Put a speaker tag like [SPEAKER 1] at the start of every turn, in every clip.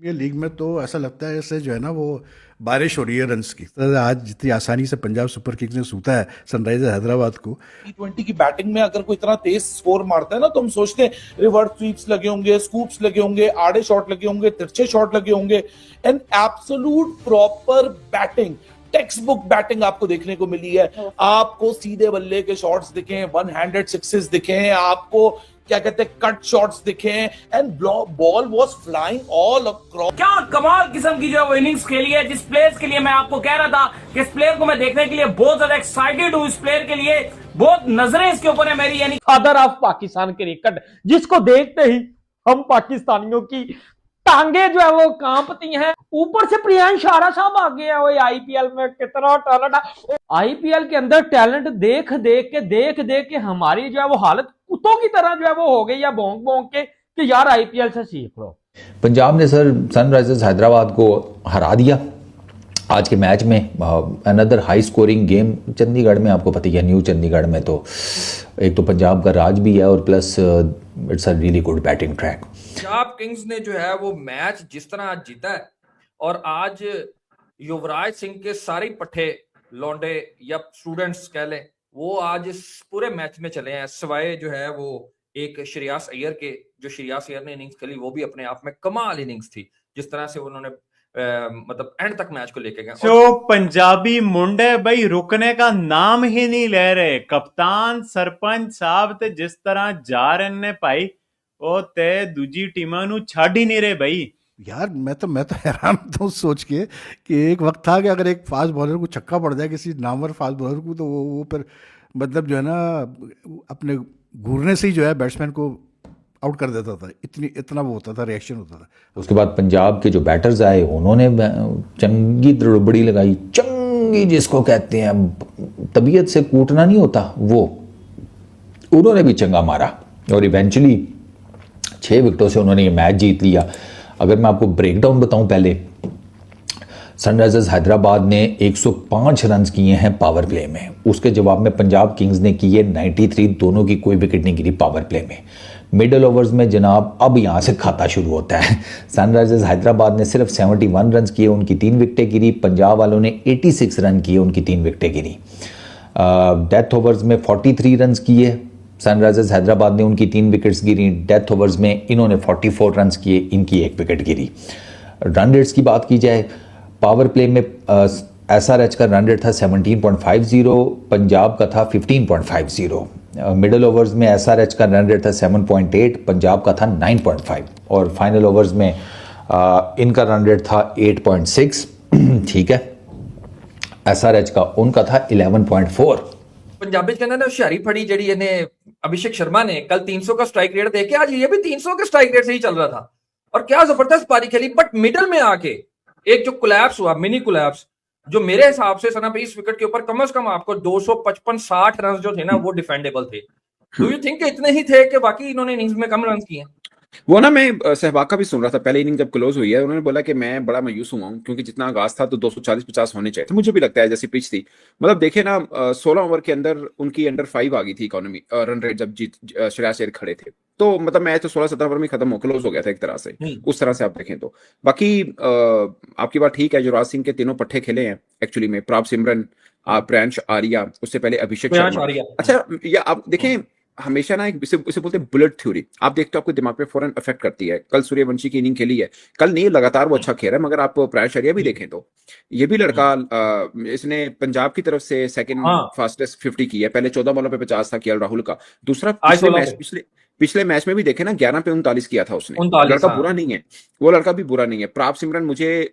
[SPEAKER 1] ये लीग में तो ऐसा लगता है जैसे जो है ना वो बारिश हो रही है रन्स की। तो आज जितनी आसानी से पंजाब सुपर किंग्स ने सूता है सनराइजर्स हैदराबाद को।
[SPEAKER 2] T20 की बैटिंग में अगर कोई इतना तेज स्कोर मारता है ना, तो हम सोचते हैं रिवर्स स्वीप्स लगे होंगे, स्कूप्स लगे होंगे, आड़े शॉट लगे होंगे, तिरछे शॉट लगे होंगे। And absolute proper batting, text book batting आपको देखने को मिली है। आपको सीधे बल्ले के शॉट्स दिखे, वन हैंडेड सिक्सेस दिखे, आपको क्या कहते हैं कट शॉट्स दिखे, and ball was flying all across.
[SPEAKER 3] क्या कमाल किस्म की जो है वो इनिंग्स खेली है, जिस प्लेयर के लिए मैं आपको कह रहा था कि इस प्लेयर को मैं देखने के लिए बहुत ज्यादा एक्साइटेड हूं। इस प्लेयर के लिए बहुत नजरें इसके ऊपर है मेरी, यानी
[SPEAKER 4] फादर ऑफ पाकिस्तान क्रिकेट, जिसको देखते ही हम पाकिस्तानियों की टांगे जो है वो कांपती हैं। ऊपर से प्रियांश आरा साहब आ गए हैं। वो आईपीएल में कितना टैलेंट है, आईपीएल के अंदर टैलेंट देख देख के हमारी जो है वो हालत कुत्तों की तरह जो है वो हो गई है, भौंक भौंक के कि यार आईपीएल से सीख लो।
[SPEAKER 5] पंजाब ने सर सनराइजर्स हैदराबाद को हरा दिया आज के मैच में। Another high scoring game Chandigarh में, आपको पता ही है न्यू चंडीगढ़ में तो एक तो पंजाब का राज भी है और plus it's a really good batting track.
[SPEAKER 6] Punjab Kings ने जो है वो मैच जिस तरह आज जीता है, और आज युवराज सिंह के सारे पट्टे लौंडे या स्टूडेंट्स कह लें, वो आज इस पूरे मैच में चले हैं, सिवाय जो है वो एक श्रेयस अय्यर के। जो श्रेयस अय्यर ने इनिंग्स खेली वो भी अपने आप में कमाल इनिंग्स थी, जिस तरह से उन्होंने मतलब एंड तक मैच को लेके गए।
[SPEAKER 7] जो पंजाबी मुंडे भाई रुकने का नाम ही नहीं ले रहे। कप्तान सरपंच साहब ते जिस तरह जा रहे ने भाई, वो ते दूजी टीमां नू छड़ ही नहीं रहे भाई।
[SPEAKER 1] यार मैं तो हैरान था उस सोच के कि एक वक्त था कि अगर एक फास्ट बॉलर को छक्का पड़ जाए किसी नामवर फास्ट बॉलर को, तो वो फिर मतलब जो है ना अपने घूरने से ही जो है बैट्समैन को आउट कर देता था। इतना वो होता था, रिएक्शन होता था।
[SPEAKER 5] उसके बाद पंजाब के जो बैटर्स आए उन्होंने चंगी दड़बड़ी लगाई, चंगी जिसको कहते हैं, तबीयत से कूटना नहीं होता वो, उन्होंने भी चंगा मारा और इवेंचुअली 6 विकेटों से उन्होंने ये मैच जीत लिया। अगर मैं आपको ब्रेकडाउन बताऊं, पहले सनराइजर्स हैदराबाद ने 105 रन किए हैं पावर प्ले में, उसके जवाब में पंजाब किंग्स ने किए 93, दोनों की कोई विकेट नहीं गिरी पावर प्ले में। मिडल ओवर्स में जनाब अब यहाँ से खाता शुरू होता है। सनराइजर्स हैदराबाद ने सिर्फ 71 रन किए, उनकी 3 विकेटें गिरी। पंजाब वालों ने 86 रन किए, उनकी 3 विकेटें गिरी। डेथ ओवर्स में 43 रन किए सनराइजर्स हैदराबाद ने, उनकी 3 विकेट्स गिरी। डेथ ओवर्स में इन्होंने 44 रन किए, इनकी 1 विकेट गिरी। रन रेट्स की बात की जाए, पावर प्ले में एसआरएच का रन रेट था 17.50, पंजाब का था 15.50। मिडल ओवर्स में एसआरएच का रन रेट था 7.8, पंजाब का था 9.5 और फाइनल ओवर्स में इनका रन रेट था 8.6। ठीक है, एसआरएच का उनका था 11.4।
[SPEAKER 6] पंजाबी कहना ना होशियारी फड़ी जड़ी इन्हें अभिषेक शर्मा ने कल 300 का स्ट्राइक रेट देके, आज ये भी 300 के स्ट्राइक रेट से ही चल रहा था और क्या जबरदस्त पारी खेली। बट मिडल में आके एक जो कोलैप्स हुआ, मिनी कोलैप्स, जो मेरे हिसाब से सना इस विकेट के ऊपर कम से कम आपको 255-60 रन जो थे ना वो डिफेंडेबल थे। डू यू थिंक इतने ही थे कि बाकी इन्होंने इनिंग्स में कम रन किए?
[SPEAKER 8] वो ना मैं सहवाग का भी सुन रहा था पहले इनिंग जब क्लोज हुई है, उन्होंने बोला कि मैं बड़ा मायूस हुआ हूं क्योंकि जितना आगाज था तो 240-50 होने चाहिए थे। मुझे भी लगता है जैसी पिच थी, मतलब देखे ना 16 ओवर के अंदर उनकी अंडर 5 आ गई थी इकोनॉमी रन रेट जब श्रेयस अय्यर खड़े थे, तो मतलब मैच तो 16-17 ओवर में खत्म हो क्लोज हो गया था एक तरह से। उस तरह से आप देखें तो बाकी आपकी बात ठीक है। युवराज सिंह के तीनों पट्टे खेले हैं एक्चुअली में, प्राप सिमरन, प्रियांश आर्या, उससे पहले अभिषेक शर्मा। अच्छा, या आप देखें हमेशा ना इसे बोलते हैं बुलेट थ्योरी, आप देखते हो आपको दिमाग पे फौरन अफेक्ट करती है। कल सूर्यवंशी की इनिंग खेली है, कल नहीं लगातार वो अच्छा खेल रहा है, मगर आप प्रियांश आर्या भी देखें तो ये भी लड़का इसने पंजाब की तरफ से सेकंड फास्टेस्ट 50 की है। पहले 14 बॉलों पे 50 था केएल राहुल का। दूसरा पिछले मैच में भी देखे ना 11 पे 39 किया था उसने। लड़का बुरा नहीं है, वो लड़का भी बुरा नहीं है। प्राप सिमरन मुझे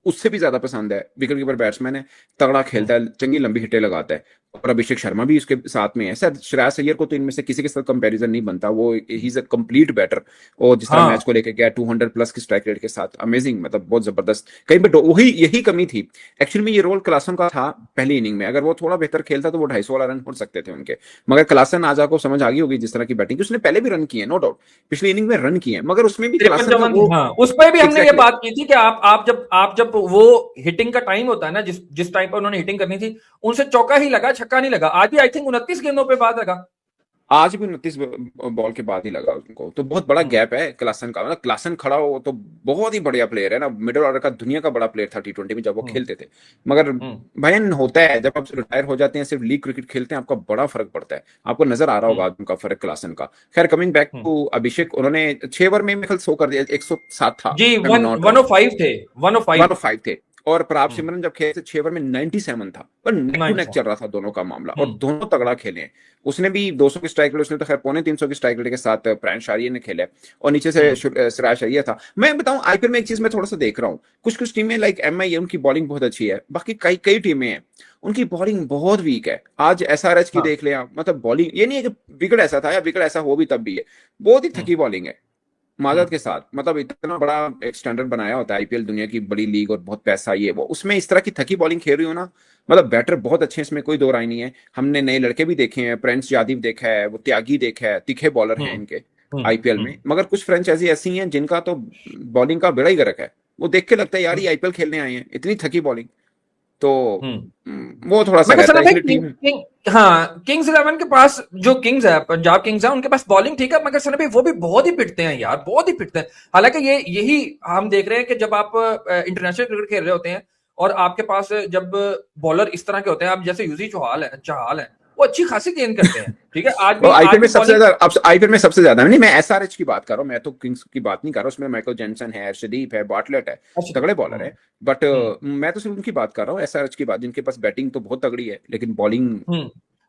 [SPEAKER 8] उससे भी ज्यादा पसंद है, विकेट कीपर बैट्समैन है, तगड़ा खेलता है, चंगी लंबी हिटें लगाता है। और अभिषेक शर्मा भी उसके साथ में है। सर श्रेयस अय्यर को तो इनमें से किसी के साथ कंपैरिजन नहीं बनता, वो ही इज अ कंप्लीट बैटर। और जिस तरह मैच को लेके गया 200 प्लस की स्ट्राइक रेट के साथ, अमेजिंग, मतलब बहुत जबरदस्त। कहीं पे वही यही कमी थी एक्चुअली में। ये रोल क्लासन का था पहली इनिंग में, अगर वो थोड़ा बेहतर खेलता तो वो 250 वाला रन हो सकते थे उनके, मगर क्लासन आज आपको समझ आ गई होगी जिस तरह की बैटिंग, उसने पहले भी रन किए नो डाउट, पिछली इनिंग में रन किए, मगर उसमें भी
[SPEAKER 6] उस पर भी हमने ये बात की थी कि आप जब वो हिटिंग का टाइम होता है ना, जिस टाइम पर उन्होंने हिटिंग करनी थी, उनसे चौका ही लगा, छक्का नहीं लगा। आज भी आई थिंक 29 गेंदों पे बाद लगा।
[SPEAKER 8] आज भी 29 बॉल के बाद ही लगा उनको, तो बहुत बड़ा गैप है क्लासन का। मतलब क्लासन खड़ा हो तो बहुत ही बढ़िया प्लेयर है ना, मिडिल ऑर्डर का दुनिया का बड़ा प्लेयर था T20 में जब वो खेलते थे। मगर भयन होता है जब आप रिटायर हो जाते हैं, सिर्फ लीग क्रिकेट खेलते हैं, आपका बड़ा फर्क पड़ता है। आपको नजर आ रहा होगा उनका फर्क क्लासन का। खैर कमिंग बैक टू अभिषेक, उन्होंने 6 ओवर में मेरे शो कर दिया, 107 था
[SPEAKER 6] जी, 105 थे, 105
[SPEAKER 8] 105 थे। और प्रताप सिमरन जब खेले थे 6 ओवर में 97 था, पर नेक टू नेक चल रहा था दोनों का मामला, और दोनों तगड़ा खेले हैं। उसने भी 200 की स्ट्राइक रेट, उसने तो खैर 350 की स्ट्राइक रेट के साथ प्राण शारिया ने खेला, और नीचे से सिराज शरिया था। मैं बताऊं आईपीएल में एक चीज मैं थोड़ा सा देख रहा हूँ, कुछ टीमें लाइक एमआई, उनकी बॉलिंग बहुत अच्छी है, बाकी कई टीमें हैं उनकी बॉलिंग बहुत वीक है। आज एसआरएच की देख लें आप, मतलब बॉलिंग ये नहीं है कि विकेट ऐसा था या विकेट ऐसा हो भी तब भी है, बहुत ही थकी बॉलिंग है माजरत के साथ। मतलब इतना बड़ा एक स्टैंडर्ड बनाया होता है आईपीएल, दुनिया की बड़ी लीग और बहुत पैसा ये वो, उसमें इस तरह की थकी बॉलिंग खेल रही हो ना, मतलब बैटर बहुत अच्छे हैं, इसमें कोई दो राय नहीं है। हमने नए लड़के भी देखे हैं, प्रिंस यादव देखा है, वो त्यागी देखा है, तीखे बॉलर हैं इनके आईपीएल में। मगर कुछ फ्रेंचाइजी ऐसी हैं जिनका तो बॉलिंग का बेड़ा ही गर्क है, वो देख के लगता है यार ये आईपीएल खेलने आए हैं, इतनी थकी बॉलिंग। तो वो थोड़ा सा रहता है इसलिए टीम।
[SPEAKER 6] हाँ, किंग्स 11 के पास जो किंग्स है, पंजाब किंग्स है, उनके पास बॉलिंग ठीक है, मगर सना भाई वो भी बहुत ही पिटते हैं यार, बहुत ही पिटते हैं। हालांकि यही हम देख रहे हैं कि जब आप इंटरनेशनल क्रिकेट खेल रहे होते हैं और आपके पास जब बॉलर इस तरह के होते हैं, आप जैसे यूजी चहाल है, वो अच्छी खासी गेंद करते हैं, ठीक है। आज भी
[SPEAKER 8] आईपीएल में सबसे ज्यादा, अब आईपीएल में सबसे ज्यादा नहीं, मैं एसआरएच की बात कर रहा हूँ, मैं तो किंग्स की बात नहीं कर रहा हूँ। उसमें माइकल जेनसन है, अर्शदीप है, बाटलेट है, तगड़े बॉलर है, बट मैं तो सिर्फ उनकी बात कर रहा हूँ, एसआरएच की बात, जिनके पास बैटिंग तो बहुत तगड़ी है लेकिन बॉलिंग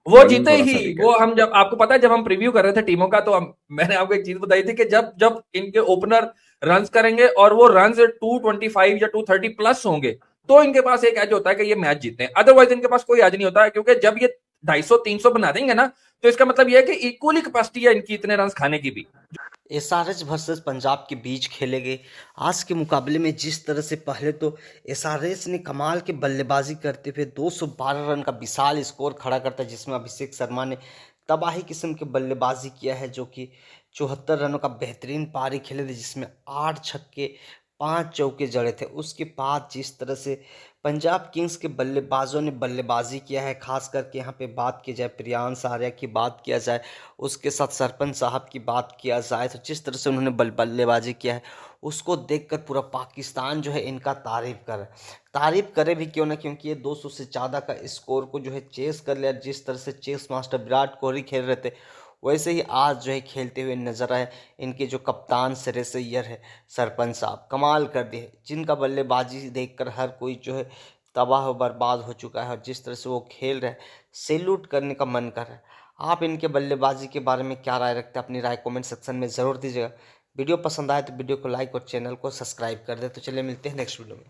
[SPEAKER 6] वो जीते ही। वो हम जब, आपको पता है जब हम प्रीव्यू कर रहे थे टीमों का, तो मैंने आपको एक चीज बताई थी कि जब इनके ओपनर रन्स करेंगे और वो रन्स 225 या 230 प्लस होंगे, तो इनके पास एक एज होता है कि ये मैच जीतते हैं। अदरवाइज इनके पास कोई एज नहीं होता है, क्योंकि जब ये 250-300 बना देंगे ना, तो इसका मतलब ये है कि इक्वली कैपेसिटी है इनकी इतने रन खाने की भी।
[SPEAKER 9] एसआरएच वर्सेस पंजाब के बीच खेले गए आज के मुकाबले में जिस तरह से पहले तो एसआरएच ने कमाल के बल्लेबाजी करते हुए 212 रन का विशाल स्कोर खड़ा करता है, जिसमें अभिषेक शर्मा ने तबाही किस्म की बल्लेबाजी किया है, जो कि 74 रनों का बेहतरीन पारी खेले थे, जिसमें 8 छक्के 5 चौके जड़े थे। उसके बाद जिस तरह से पंजाब किंग्स के बल्लेबाजों ने बल्लेबाजी किया है, खास करके यहाँ पे बात की जाए प्रियांश आर्या की बात किया जाए, उसके साथ सरपंच साहब की बात किया जाए, तो जिस तरह से उन्होंने बल्लेबाजी किया है उसको देखकर पूरा पाकिस्तान जो है इनका तारीफ करे भी क्यों ना, क्योंकि ये 200 से ज़्यादा का स्कोर को जो है चेस कर लिया। जिस तरह से चेस मास्टर विराट कोहली खेल रहे थे, वैसे ही आज जो है खेलते हुए नजर आए इनके जो कप्तान श्रेयस अय्यर है, सरपंच साहब कमाल कर दिए, जिनका बल्लेबाजी देखकर हर कोई जो है तबाह बर्बाद हो चुका है। और जिस तरह से वो खेल रहे हैं, सैल्यूट करने का मन कर रहा है। आप इनके बल्लेबाजी के बारे में क्या राय रखते हैं, अपनी राय कमेंट सेक्शन में ज़रूर दीजिएगा। वीडियो पसंद आए तो वीडियो को लाइक और चैनल को सब्सक्राइब कर दे। तो चलिए मिलते हैं नेक्स्ट वीडियो में।